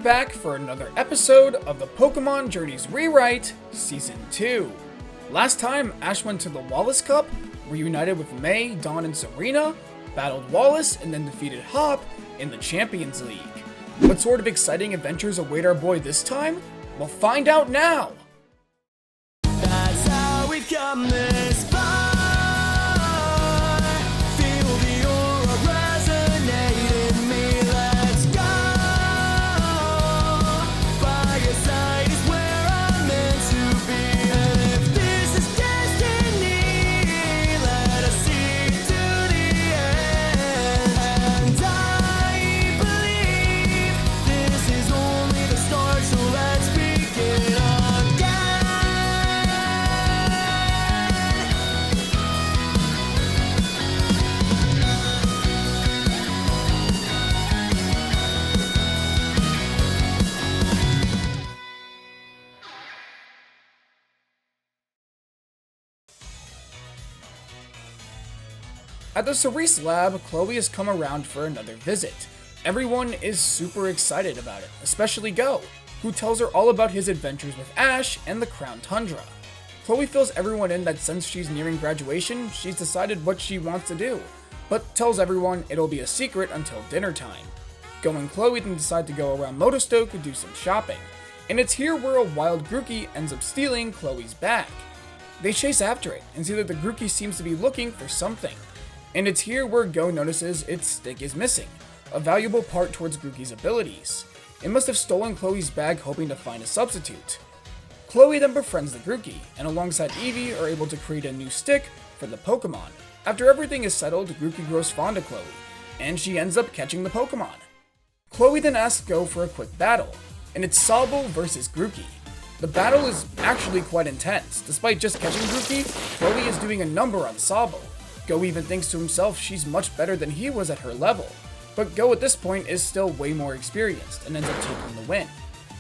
back for another episode of the Pokemon Journeys Rewrite Season 2. Last time, Ash went to the Wallace Cup, reunited with May, Dawn, and Serena, battled Wallace, and then defeated Hop in the Champions League. What sort of exciting adventures await our boy this time? We'll find out now! That's how we come this far. Feel the aura resonate in me. Let's go. By your side is where I'm meant to be. And if this is destiny, let us see to the end. And I believe this is only the start, so let's begin again. At the Cerise lab, Chloe has come around for another visit. Everyone is super excited about it, especially Go, who tells her all about his adventures with Ash and the Crown Tundra. Chloe fills everyone in that since she's nearing graduation, she's decided what she wants to do, but tells everyone it'll be a secret until dinner time. Go and Chloe then decide to go around Motostoke and do some shopping, and it's here where a wild Grookey ends up stealing Chloe's bag. They chase after it and see that the Grookey seems to be looking for something. And it's here where Go notices its stick is missing, a valuable part towards Grookey's abilities. It must have stolen Chloe's bag hoping to find a substitute. Chloe then befriends the Grookey, and alongside Eevee are able to create a new stick for the Pokemon. After everything is settled, Grookey grows fond of Chloe, and she ends up catching the Pokemon. Chloe then asks Go for a quick battle, and it's Sobble versus Grookey. The battle is actually quite intense. Despite just catching Grookey, Chloe is doing a number on Sobble. Go even thinks to himself she's much better than he was at her level, but Go at this point is still way more experienced and ends up taking the win.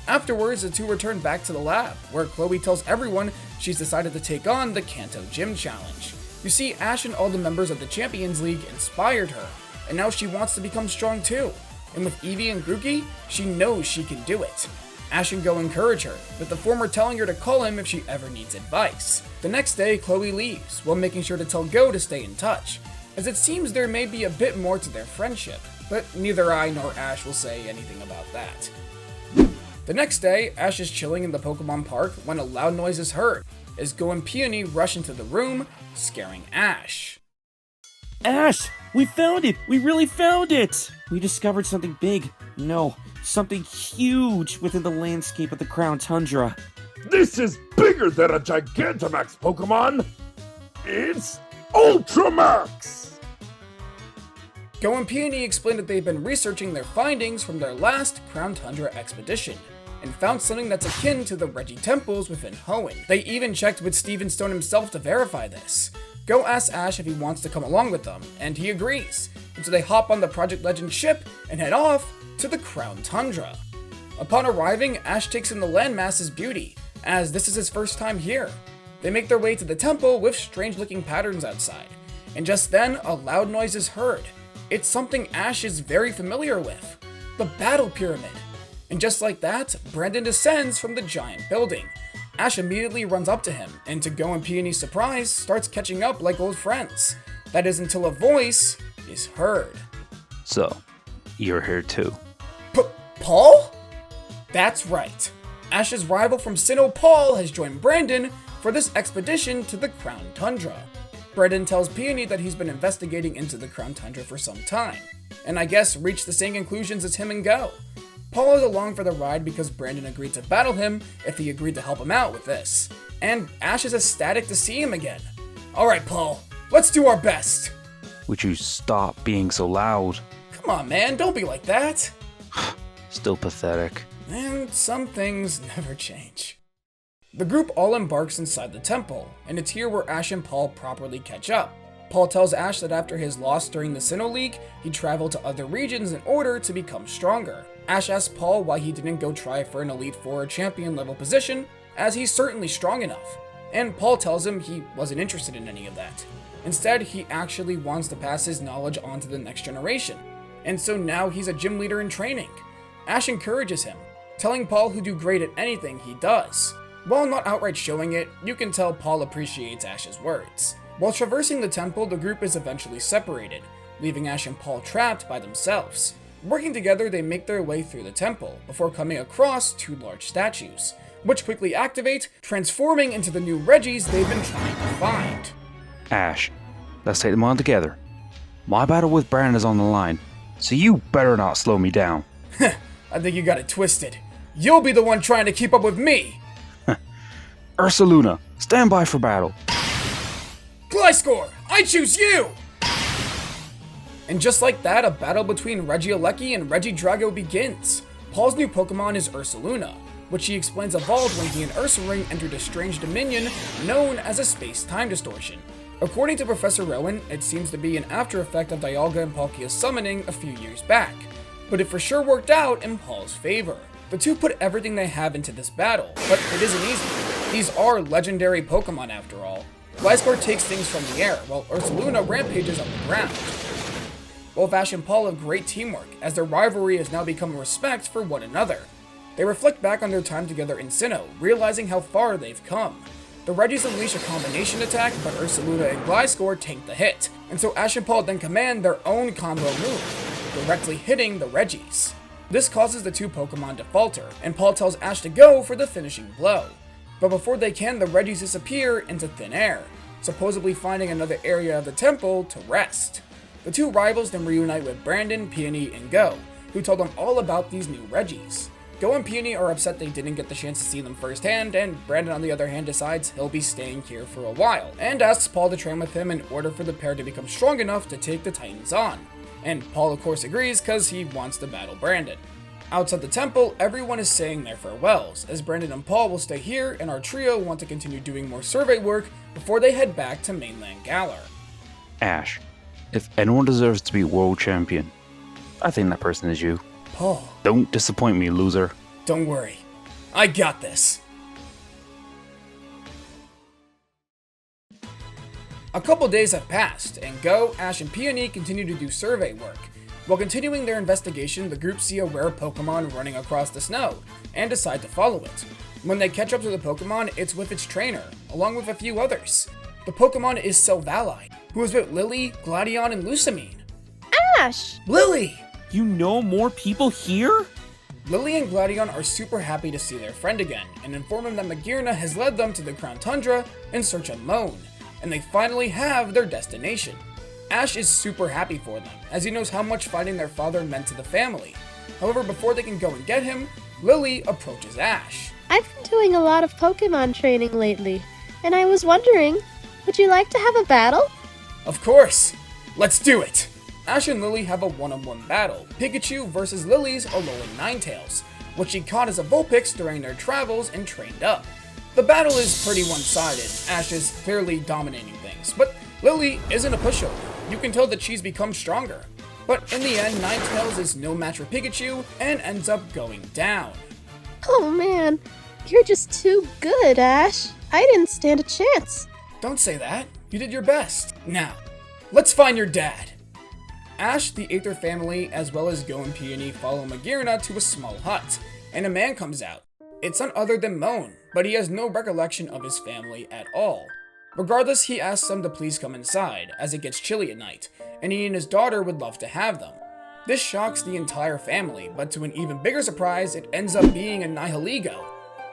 Afterwards, the two return back to the lab, where Chloe tells everyone she's decided to take on the Kanto Gym Challenge. You see, Ash and all the members of the Champions League inspired her, and now she wants to become strong too. And with Eevee and Grookey, she knows she can do it. Ash and Go encourage her, with the former telling her to call him if she ever needs advice. The next day, Chloe leaves, while making sure to tell Go to stay in touch, as it seems there may be a bit more to their friendship, but neither I nor Ash will say anything about that. The next day, Ash is chilling in the Pokemon Park when a loud noise is heard, as Go and Peony rush into the room, scaring Ash. Ash! We found it! We really found it! We discovered something big. No, something huge within the landscape of the Crown Tundra. This is bigger than a Gigantamax Pokemon! It's Ultramax! Go and Peony explain that they've been researching their findings from their last Crown Tundra expedition, and found something that's akin to the Regi temples within Hoenn. They even checked with Steven Stone himself to verify this. Go asks Ash if he wants to come along with them, and he agrees, and so they hop on the Project Legend ship and head off to the Crown Tundra. Upon arriving, Ash takes in the landmass's beauty, as this is his first time here. They make their way to the temple with strange-looking patterns outside, and just then, a loud noise is heard. It's something Ash is very familiar with, the Battle Pyramid. And just like that, Brandon descends from the giant building. Ash immediately runs up to him, and to Go and Peony's surprise, starts catching up like old friends. That is until a voice is heard. So, you're here too. Paul? That's right. Ash's rival from Sinnoh, Paul, has joined Brandon for this expedition to the Crown Tundra. Brandon tells Peony that he's been investigating into the Crown Tundra for some time, and I guess reached the same conclusions as him and Go. Paul is along for the ride because Brandon agreed to battle him if he agreed to help him out with this, and Ash is ecstatic to see him again. Alright Paul, let's do our best! Would you stop being so loud? Come on man, don't be like that! Still pathetic. And some things never change. The group all embarks inside the temple, and it's here where Ash and Paul properly catch up. Paul tells Ash that after his loss during the Sinnoh League, he traveled to other regions in order to become stronger. Ash asks Paul why he didn't go try for an Elite Four champion level position, as he's certainly strong enough, and Paul tells him he wasn't interested in any of that. Instead, he actually wants to pass his knowledge on to the next generation, and so now he's a gym leader in training. Ash encourages him, telling Paul he'll do great at anything he does. While not outright showing it, you can tell Paul appreciates Ash's words. While traversing the temple, the group is eventually separated, leaving Ash and Paul trapped by themselves. Working together, they make their way through the temple, before coming across two large statues, which quickly activate, transforming into the new Regis they've been trying to find. Ash, let's take them on together. My battle with Brandon is on the line, so you better not slow me down. I think you got it twisted. You'll be the one trying to keep up with me! Ursaluna, stand by for battle. Gliscor, I choose you! And just like that, a battle between regieleki and regidrago begins. Paul's new Pokemon is Ursaluna, which he explains evolved when he and Ursaring entered a strange dominion known as a space-time distortion. According to Professor Rowan, it seems to be an after effect of Dialga and Palkia's summoning a few years back, but it for sure worked out in Paul's favor. The two put everything they have into this battle, but it isn't easy. These are legendary Pokemon after all. Gliscor takes things from the air, while Ursaluna rampages on the ground. Both Ash and Paul have great teamwork, as their rivalry has now become respect for one another. They reflect back on their time together in Sinnoh, realizing how far they've come. The Regis unleash a combination attack, but Ursaluna and Gliscor tank the hit, and so Ash and Paul then command their own combo move, directly hitting the Regis. This causes the two Pokemon to falter, and Paul tells Ash to go for the finishing blow. But before they can, the Regis disappear into thin air, supposedly finding another area of the temple to rest. The two rivals then reunite with Brandon, Peony, and Go, who told them all about these new Regis. Go and Peony are upset they didn't get the chance to see them firsthand, and Brandon on the other hand decides he'll be staying here for a while, and asks Paul to train with him in order for the pair to become strong enough to take the Titans on. And Paul of course agrees because he wants to battle Brandon. Outside the temple, everyone is saying their farewells, as Brandon and Paul will stay here and our trio want to continue doing more survey work before they head back to mainland Galar. Ash, if anyone deserves to be world champion, I think that person is you. Paul, Don't disappoint me, loser. don't worry. I got this. A couple days have passed, and Go, Ash, and Peony continue to do survey work. While continuing their investigation, the group see a rare Pokemon running across the snow, and decide to follow it. When they catch up to the Pokemon, it's with its trainer, along with a few others. The Pokemon is Silvally, who is with Lillie, Gladion, and Lusamine. Ash! Lillie! You know more people here? Lillie and Gladion are super happy to see their friend again, and inform him that Magearna has led them to the Crown Tundra in search of Moan, and they finally have their destination. Ash is super happy for them, as he knows how much finding their father meant to the family. However, before they can go and get him, Lillie approaches Ash. I've been doing a lot of Pokemon training lately, and I was wondering, would you like to have a battle? Of course! Let's do it! Ash and Lillie have a one-on-one battle, Pikachu versus Lillie's Alolan Ninetales, which she caught as a Vulpix during their travels and trained up. The battle is pretty one-sided, Ash is clearly dominating things, but Lillie isn't a pushover. You can tell that she's become stronger. But in the end, Ninetales is no match for Pikachu and ends up going down. Oh man, you're just too good, Ash. I didn't stand a chance. Don't say that. You did your best. Now, let's find your dad. Ash, the Aether family, as well as Go and Peony follow Magearna to a small hut, and a man comes out. It's none other than Moan, but he has no recollection of his family at all. Regardless, he asks them to please come inside, as it gets chilly at night, and he and his daughter would love to have them. This shocks the entire family, but to an even bigger surprise, it ends up being a Nihilego.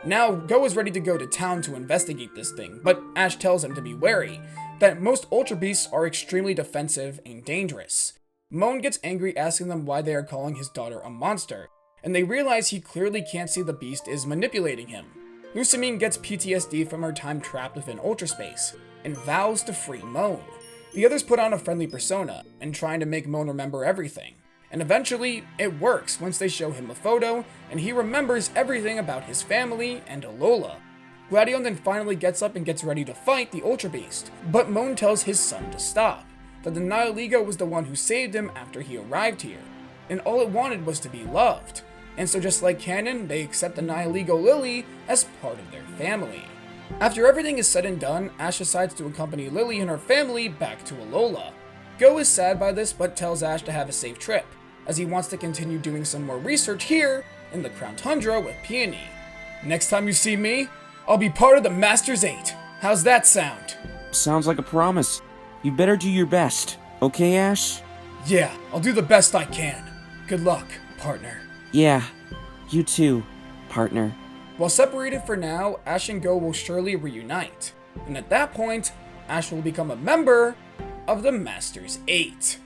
Now, Go is ready to go to town to investigate this thing, but Ash tells him to be wary, that most Ultra Beasts are extremely defensive and dangerous. Moan gets angry asking them why they are calling his daughter a monster, and they realize he clearly can't see the beast is manipulating him. Lusamine gets PTSD from her time trapped within Ultra Space, and vows to free Moan. The others put on a friendly persona, and trying to make Moan remember everything. And eventually, it works once they show him a photo, and he remembers everything about his family and Alola. Gladion then finally gets up and gets ready to fight the Ultra Beast, but Moan tells his son to stop, that the Nihilego was the one who saved him after he arrived here, and all it wanted was to be loved. And so just like canon, they accept the Nihilego Lillie as part of their family. After everything is said and done, Ash decides to accompany Lillie and her family back to Alola. Go is sad by this, but tells Ash to have a safe trip, as he wants to continue doing some more research here in the Crown Tundra with Peony. Next time you see me, I'll be part of the Masters 8. How's that sound? Sounds like a promise. You better do your best, okay, Ash? Yeah, I'll do the best I can. Good luck, partner. Yeah, you too, partner. While separated for now, Ash and Go will surely reunite. And at that point, Ash will become a member of the Masters 8.